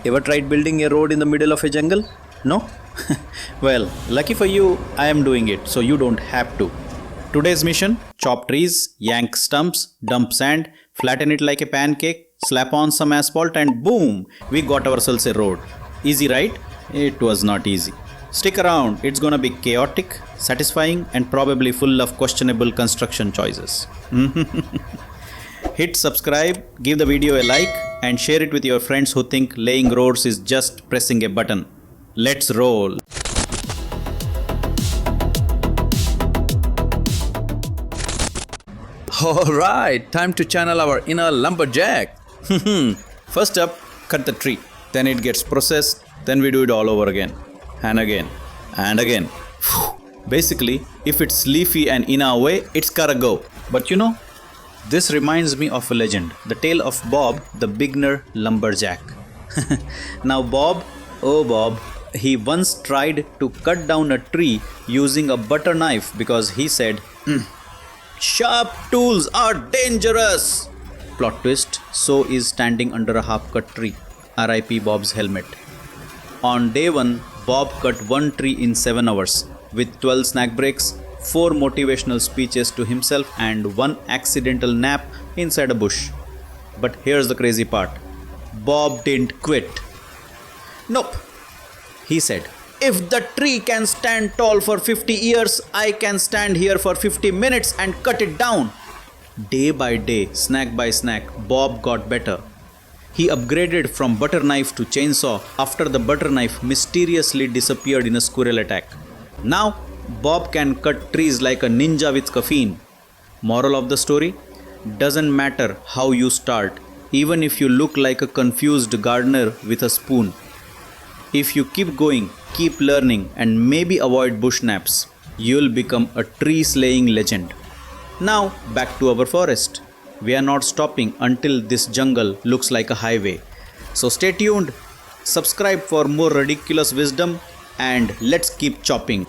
Ever tried building a road in the middle of a jungle? No? Well, lucky for you, I am doing it, so you don't have to. Today's mission: chop trees, yank stumps, dump sand, flatten it like a pancake, slap on some asphalt, and boom! We got ourselves a road. Easy, right? It was not easy. Stick around, it's gonna be chaotic, satisfying, and probably full of questionable construction choices. Hit subscribe, give the video a like, and share it with your friends who think laying roads is just pressing a button. Let's roll! Alright, time to channel our inner lumberjack. First up, cut the tree. Then it gets processed. Then we do it all over again. And again. And again. Basically, if it's leafy and in our way, it's gotta go. But you know, this reminds me of a legend. The tale of Bob, the beginner lumberjack. Now Bob, oh Bob, he once tried to cut down a tree using a butter knife because he said, "Sharp tools are dangerous." Plot twist, so is standing under a half-cut tree. R.I.P. Bob's helmet. On day 1, Bob cut one tree in 7 hours with 12 snack breaks, 4 motivational speeches to himself, and 1 accidental nap inside a bush. But here's the crazy part. Bob didn't quit. Nope. He said, "If the tree can stand tall for 50 years, I can stand here for 50 minutes and cut it down." Day by day, snack by snack, Bob got better. He upgraded from butter knife to chainsaw after the butter knife mysteriously disappeared in a squirrel attack. Now, Bob can cut trees like a ninja with caffeine. Moral of the story? Doesn't matter how you start, even if you look like a confused gardener with a spoon. If you keep going, keep learning, and maybe avoid bush naps, you'll become a tree-slaying legend. Now, back to our forest. We are not stopping until this jungle looks like a highway. So stay tuned, subscribe for more ridiculous wisdom, and let's keep chopping.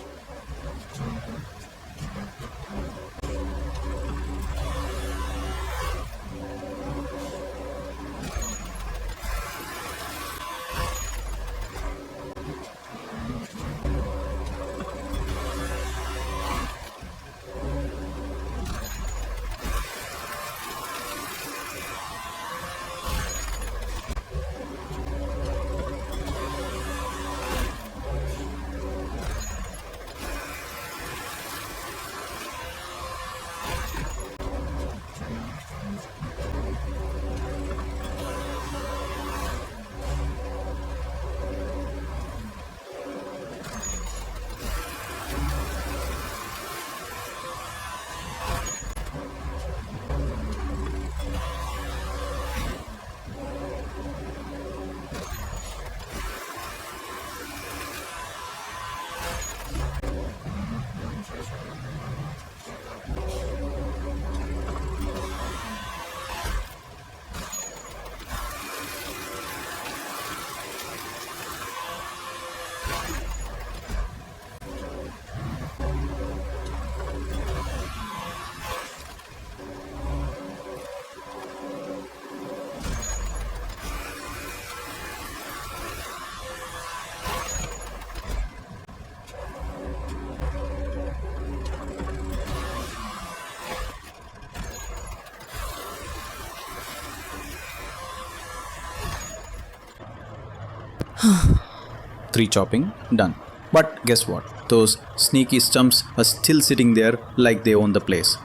Tree chopping done. But guess what? Those sneaky stumps are still sitting there like they own the place.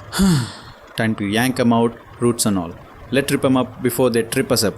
Time to yank them out, roots and all. Let's rip them up before they trip us up.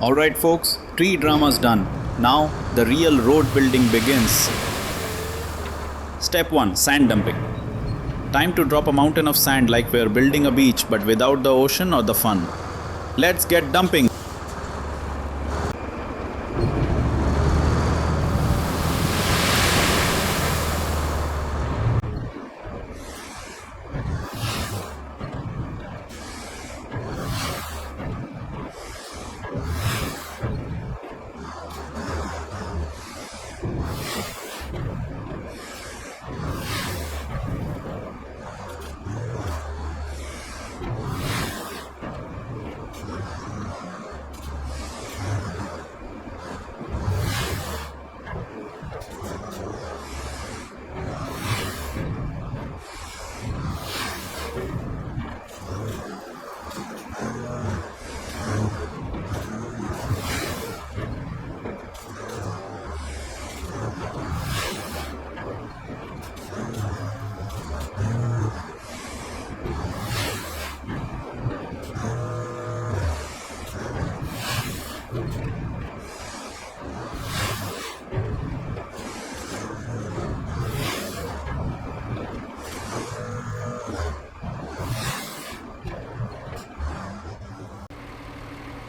Alright folks, tree drama's done. Now the real road building begins. Step 1. Sand dumping. Time to drop a mountain of sand like we're building a beach but without the ocean or the fun. Let's get dumping.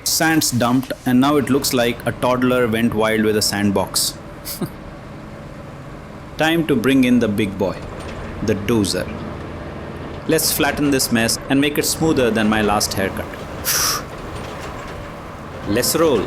Sand's dumped and now it looks like a toddler went wild with a sandbox. Time to bring in the big boy, the dozer. Let's flatten this mess and make it smoother than my last haircut. Let's roll.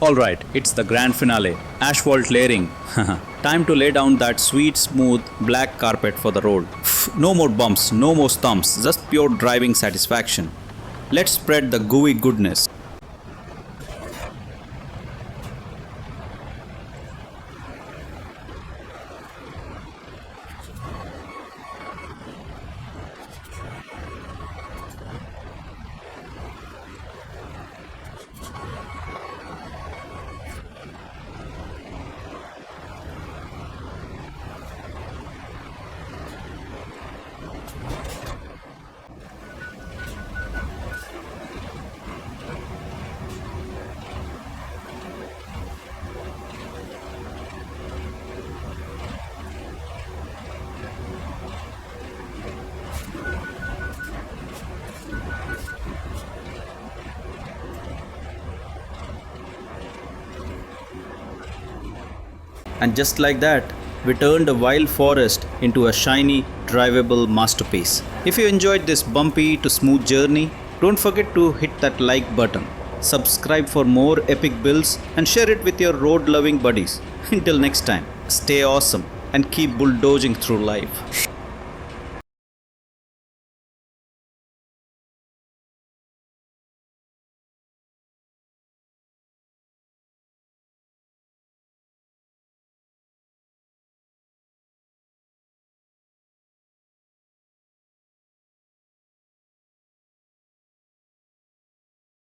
Alright, it's the grand finale, asphalt layering. Time to lay down that sweet, smooth, black carpet for the road. No more bumps, no more stumps, just pure driving satisfaction. Let's spread the gooey goodness. And just like that, we turned a wild forest into a shiny, drivable masterpiece. If you enjoyed this bumpy to smooth journey, don't forget to hit that like button, subscribe for more epic builds, and share it with your road-loving buddies. Until next time, stay awesome and keep bulldozing through life.